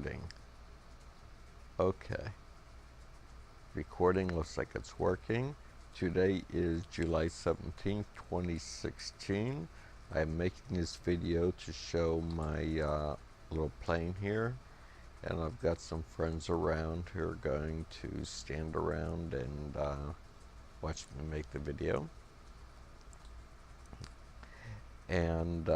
recording. Okay. Recording looks like it's working. Today is July 17th, 2016. I'm making this video to show my little plane here. And I've got some friends around who are going to stand around and watch me make the video. And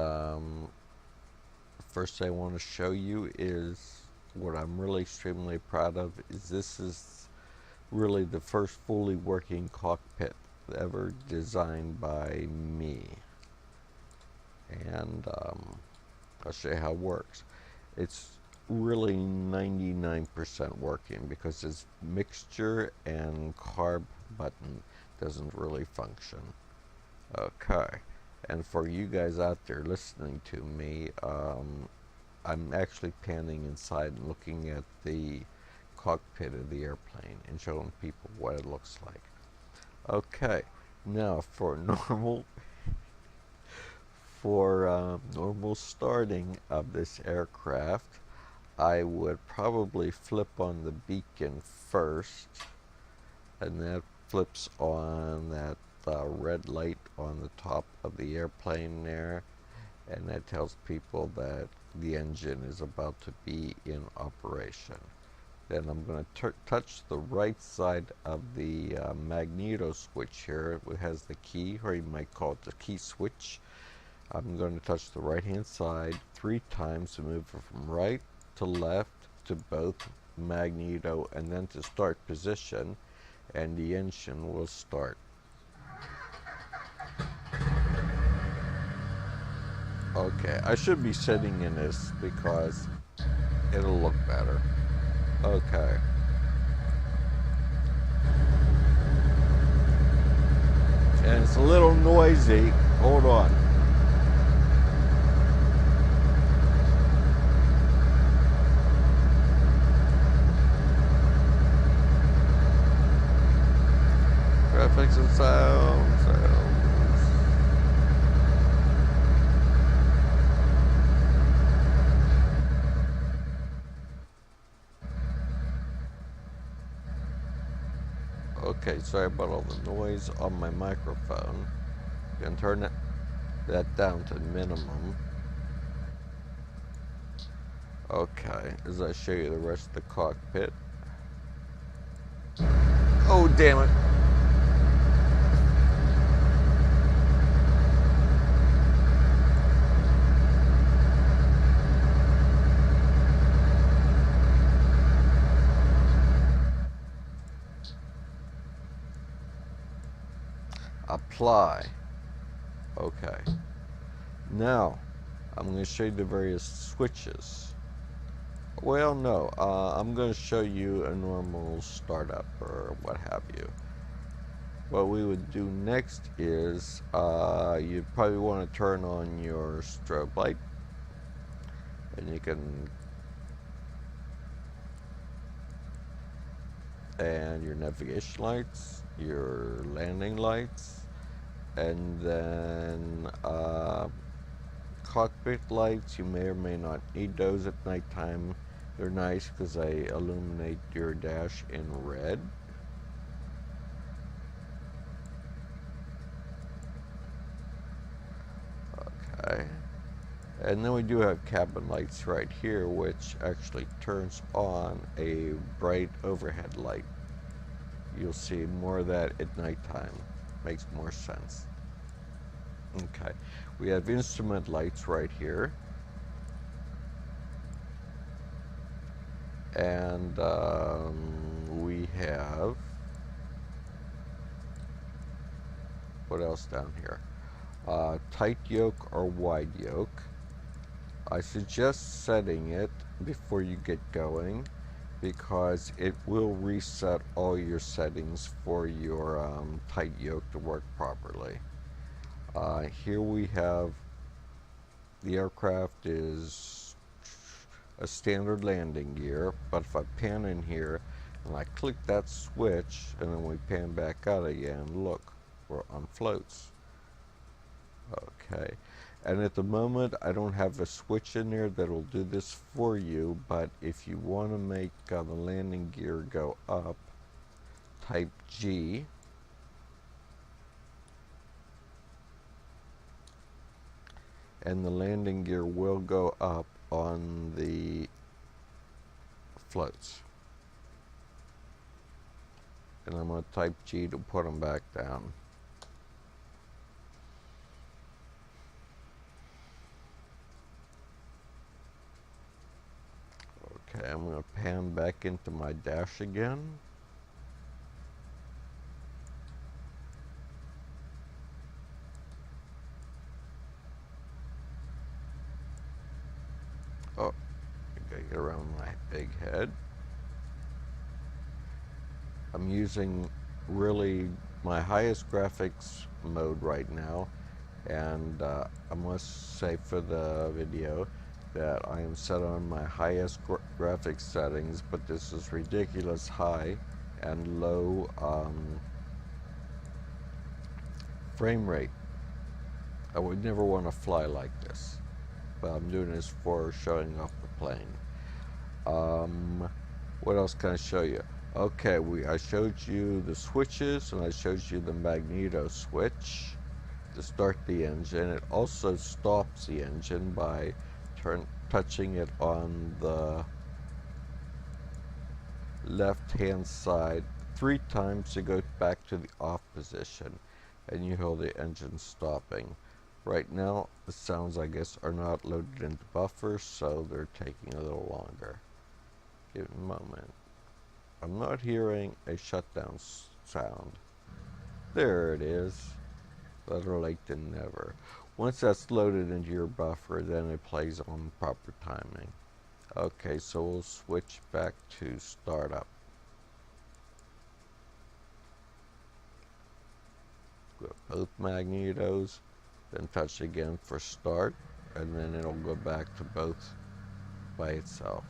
first I want to show you is what I'm really extremely proud of is this is really the first fully working cockpit ever designed by me. And I'll show you how it works. It's really 99% working because this mixture and carb button doesn't really function. Okay, and for you guys out there listening to me, I'm actually panning inside and looking at the cockpit of the airplane and showing people what it looks like. Okay, now for normal starting of this aircraft, I would probably flip on the beacon first, and that flips on that red light on the top of the airplane there, and that tells people that the engine is about to be in operation. Then I'm going to touch the right side of the magneto switch here. It has the key, or you might call it the key switch. I'm going to touch the right hand side 3 times to move it from right to left to both magneto and then to start position, and the engine will start. Okay, I should be sitting in this because it'll look better. Okay. And it's a little noisy. Hold on. Graphics and sounds. Okay, sorry about all the noise on my microphone. You can turn that down to minimum. Okay, as I show you the rest of the cockpit. Oh, damn it. Apply. Okay. Now, I'm going to show you the various switches. Well, no, I'm going to show you a normal startup or what have you. What we would do next is you'd probably want to turn on your strobe light, and you can, and your navigation lights, your landing lights, and then cockpit lights. You may or may not need those at nighttime. They're nice because they illuminate your dash in red. Okay, and then we do have cabin lights right here, which actually turns on a bright overhead light. You'll see more of that at nighttime. Makes more sense. Okay, we have instrument lights right here, and we have, what else down here? Tight yoke or wide yoke. I suggest setting it before you get going, because it will reset all your settings for your tight yoke to work properly. Here we have the aircraft is a standard landing gear, but if I pan in here and I click that switch and then we pan back out again, look, we're on floats. Okay, And at the moment, I don't have a switch in there that'll do this for you, but if you want to make the landing gear go up, type G. And the landing gear will go up on the floats. And I'm going to type G to put them back down. Okay, I'm going to pan back into my dash again. Oh, I gotta get around my big head. I'm using really my highest graphics mode right now, and I must say for the video that I am set on my highest graphics settings, but this is ridiculous high and low frame rate. I would never want to fly like this, but I'm doing this for showing off the plane. What else can I show you? Okay, I showed you the switches, and I showed you the magneto switch to start the engine. It also stops the engine by touching it on the left hand side 3 times to go back to the off position, and you hold the engine stopping. Right now the sounds, I guess, are not loaded into buffers, so they're taking a little longer. Give it a moment. I'm not hearing a shutdown sound. There it is. Better late than never. Once that's loaded into your buffer, then it plays on proper timing. Okay, so we'll switch back to startup. Go both magnetos, then touch again for start, and then it'll go back to both by itself.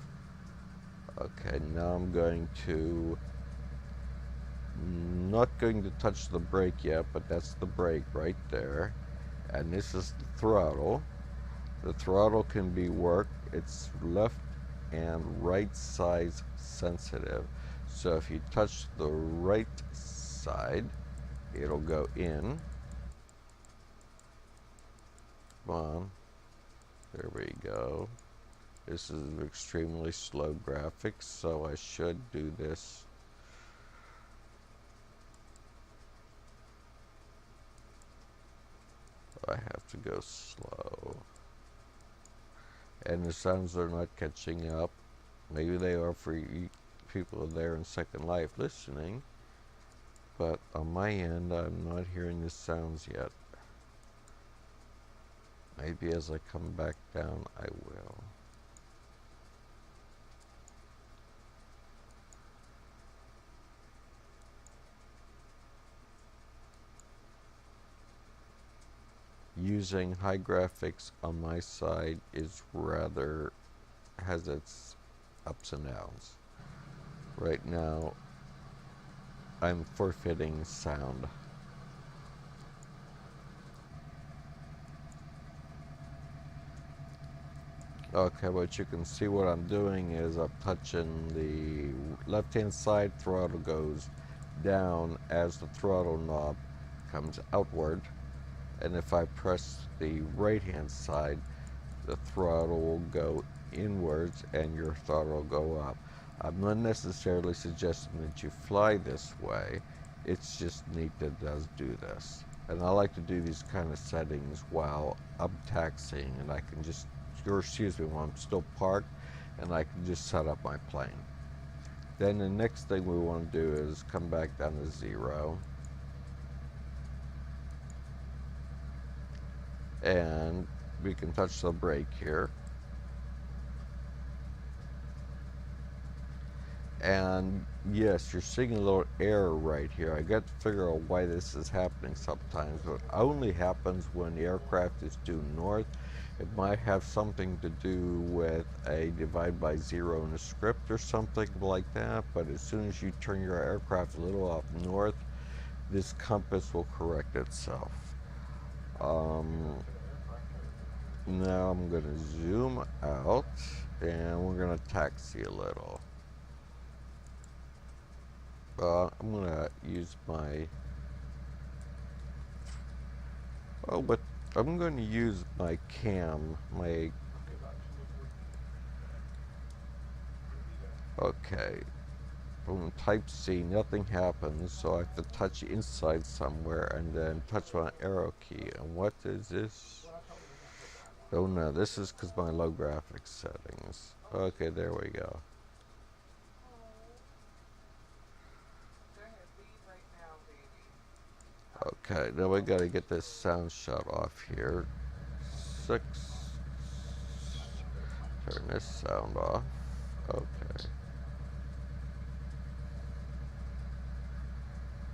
Okay, now I'm going to, not going to touch the brake yet, but that's the brake right there. And this is the throttle. The throttle can be worked. It's left and right size sensitive. So if you touch the right side, it'll go in. Come on. There we go. This is extremely slow graphics, so I should do this. I have to go slow. And the sounds are not catching up. Maybe they are for people there in Second Life listening. But on my end, I'm not hearing the sounds yet. Maybe as I come back down, I will. Using high graphics on my side is rather, has its ups and downs. Right now, I'm forfeiting sound. Okay, but you can see what I'm doing is I'm touching the left hand side, throttle goes down as the throttle knob comes outward, and if I press the right hand side, the throttle will go inwards and your throttle will go up. I'm not necessarily suggesting that you fly this way, it's just neat that it does do this. And I like to do these kind of settings while I'm taxiing, and I can just, or excuse me, when I'm still parked, and I can just set up my plane. Then the next thing we want to do is come back down to 0. And we can touch the brake here. And yes, you're seeing a little error right here. I got to figure out why this is happening sometimes, but it only happens when the aircraft is due north. It might have something to do with a divide by 0 in the script or something like that, but as soon as you turn your aircraft a little off north, this compass will correct itself. Now I'm going to zoom out and we're going to taxi a little. I'm going to use my, oh, but I'm going to use my cam, okay. Boom, type C, nothing happens, so I have to touch inside somewhere and then touch my arrow key. And what is this? Oh no, this is because my low graphics settings. Okay, there we go. Okay, now we gotta get this sound shut off here. 6. Turn this sound off. Okay.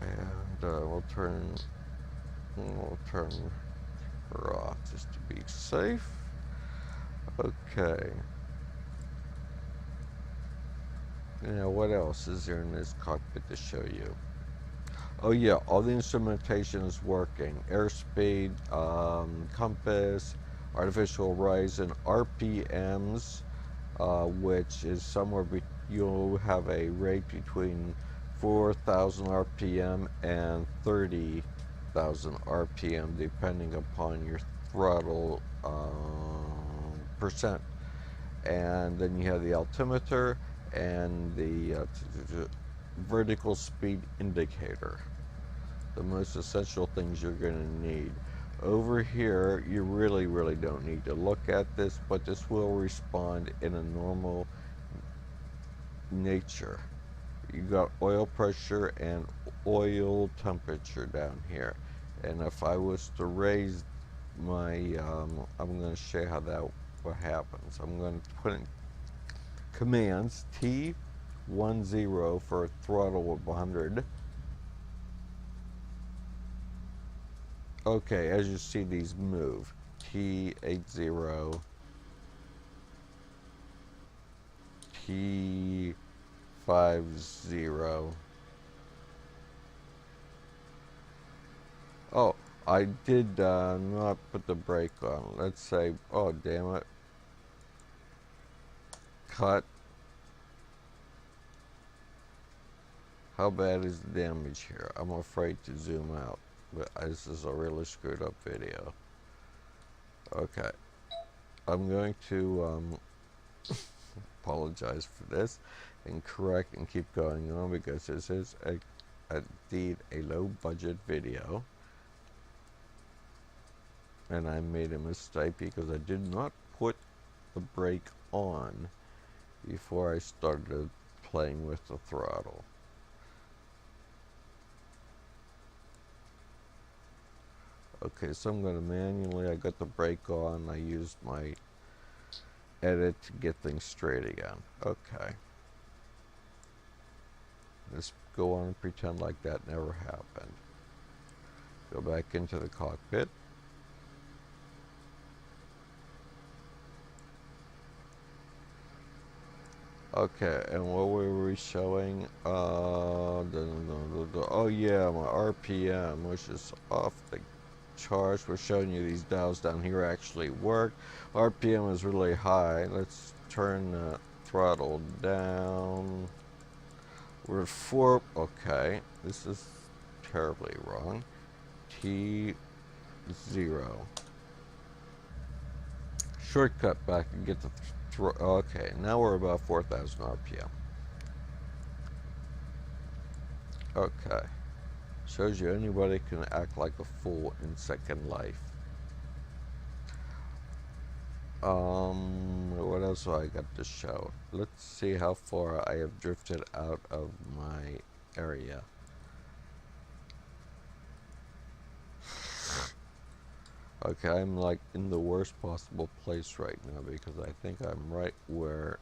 And we'll turn her off just to be safe. Okay. Now what else is there in this cockpit to show you? Oh yeah, all the instrumentation is working. Airspeed, compass, artificial horizon, RPMs, which is somewhere you'll have a rate between 4,000 RPM and 30,000 RPM, depending upon your throttle percent. And then you have the altimeter and the vertical speed indicator, the most essential things you're going to need. Over here, you really don't need to look at this, but this will respond in a normal nature. You got oil pressure and oil temperature down here, and if I was to raise my I'm going to show you how that what happens. I'm going to put in commands T10 for a throttle of 100. Okay, as you see these move, T80, T50. Oh, I did not put the brake on. Let's say, oh damn it, cut. How bad is the damage here? I'm afraid to zoom out, but this is a really screwed up video. Okay, I'm going to apologize for this and correct and keep going on because this is indeed a low budget video, and I made a mistake because I did not put the brake on before I started playing with the throttle. Okay, so I'm going to manually, I got the brake on, I used my edit to get things straight again. Okay. Let's go on and pretend like that never happened. Go back into the cockpit. Okay, and what were we showing? Oh yeah, my RPM, which is off the charts. We're showing you these dials down here actually work. RPM is really high. Let's turn the throttle down. We're at 4. Okay, this is terribly wrong. T0. Shortcut back and get the okay, now we're about 4,000 RPM. Okay. Shows you anybody can act like a fool in Second Life. What else do I got to show? Let's see how far I have drifted out of my area. Okay, I'm like in the worst possible place right now because I think I'm right where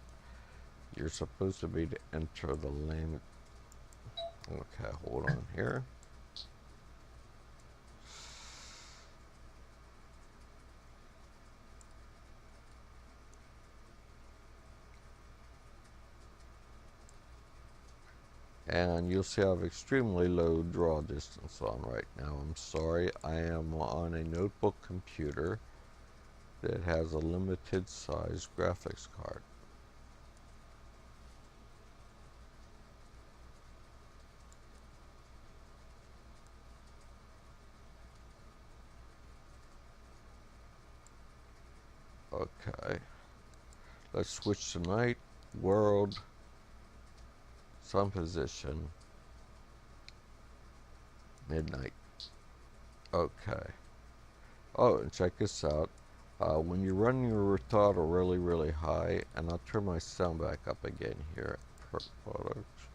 you're supposed to be to enter the lane. Okay, hold on here. And you'll see I have extremely low draw distance on right now. I'm sorry, I am on a notebook computer that has a limited size graphics card. Okay, let's switch to night, world, sun position, midnight. Okay. Oh, and check this out. When you're running your throttle really, really high, and I'll turn my sound back up again here. Products,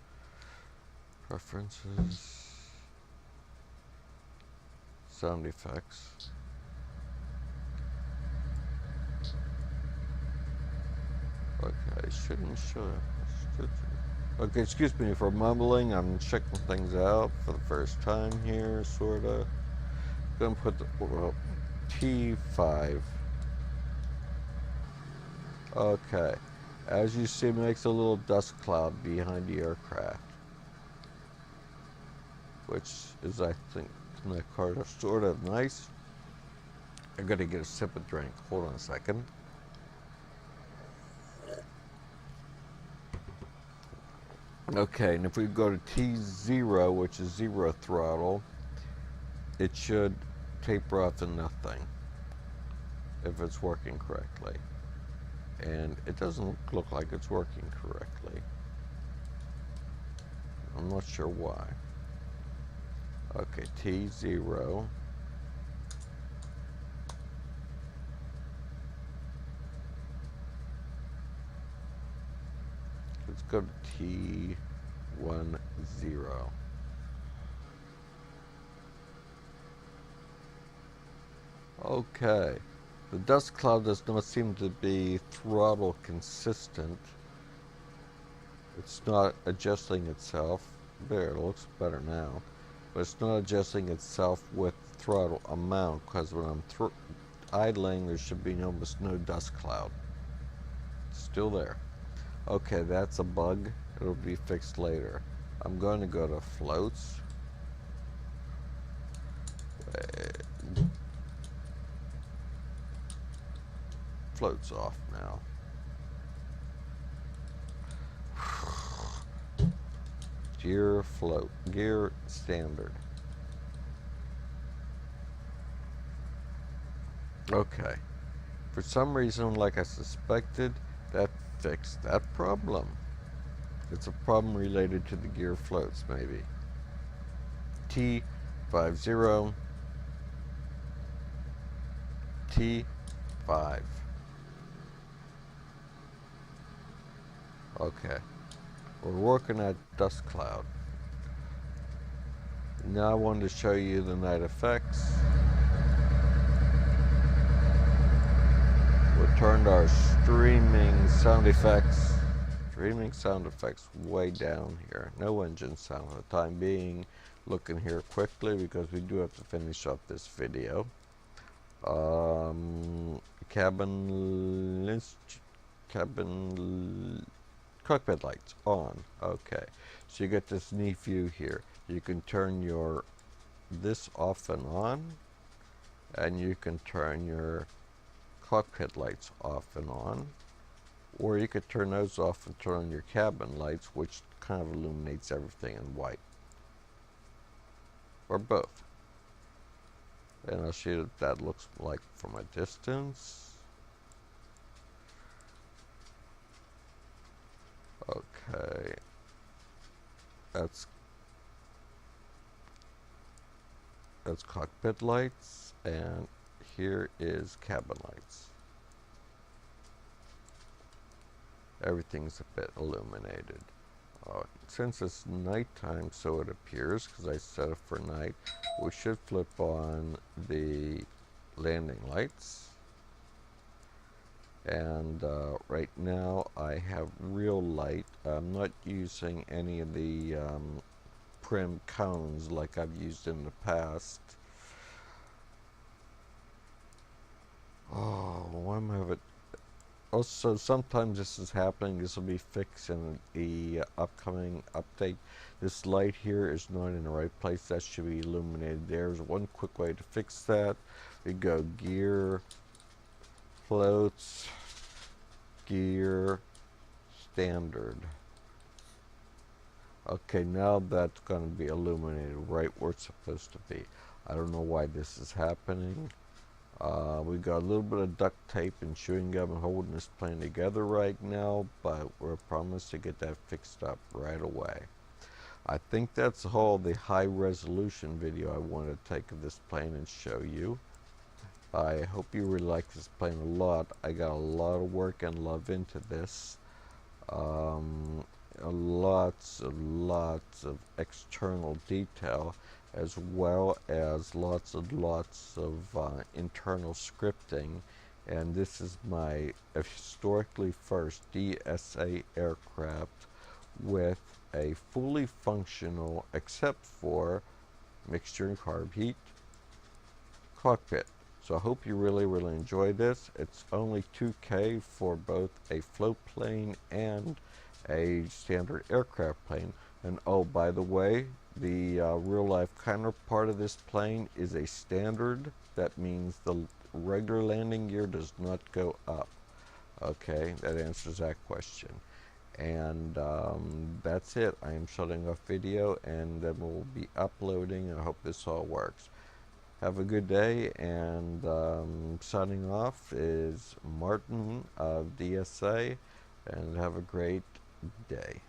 preferences, sound effects. Okay, shouldn't show it. Okay, excuse me for mumbling. I'm checking things out for the first time here, sorta. Gonna put the T5. Okay, as you see, it makes a little dust cloud behind the aircraft, which is, I think, in that car sort of nice. I'm gonna get a sip of drink. Hold on a second. Okay, and if we go to T0, which is zero throttle, it should taper off to nothing if it's working correctly. And it doesn't look like it's working correctly. I'm not sure why. Okay, T0. Let's go to T10. Okay. The dust cloud does not seem to be throttle consistent. It's not adjusting itself. There, it looks better now. But it's not adjusting itself with throttle amount, because when I'm idling, there should be almost no dust cloud. It's still there. Okay, that's a bug. It'll be fixed later. I'm going to go to floats. Floats off now. Gear float. Gear standard. Okay. For some reason, like I suspected, that fixed that problem. It's a problem related to the gear floats, maybe. T50. T5. Okay. We're working at dust cloud. Now I wanted to show you the night effects. We turned our streaming sound effects way down here. No engine sound for the time being. Looking here quickly because we do have to finish up this video. Cockpit lights on. Okay, so you get this neat view here. You can turn this off and on, and you can turn your cockpit lights off and on, or you could turn those off and turn on your cabin lights, which kind of illuminates everything in white, or both. And I'll show you what that looks like from a distance. Okay, that's cockpit lights, and here is cabin lights. Everything's a bit illuminated. Since it's nighttime, so it appears, because I set it for night, we should flip on the landing lights. And right now I have real light. I'm not using any of the prim cones like I've used in the past. Oh, why am I having... Also, sometimes this is happening. This will be fixed in the upcoming update. This light here is not in the right place. That should be illuminated. There's one quick way to fix that. We go gear, floats, gear, standard. Okay, now that's going to be illuminated right where it's supposed to be. I don't know why this is happening. We got a little bit of duct tape and chewing gum holding this plane together right now, but we're promised to get that fixed up right away. I think that's all the high resolution video I want to take of this plane and show you. I hope you really like this plane a lot. I got a lot of work and love into this. Lots of external detail, as well as lots of internal scripting. And this is my historically first DSA aircraft with a fully functional, except for mixture and carb heat, cockpit. So I hope you really enjoy this. It's only $2K for both a float plane and a standard aircraft plane. And oh, by the way, the real life counterpart of this plane is a standard. That means the regular landing gear does not go up. Okay, that answers that question. And that's it. I am shutting off video, and then we'll be uploading. I hope this all works. Have a good day, and signing off is Martin of DSA, and have a great day.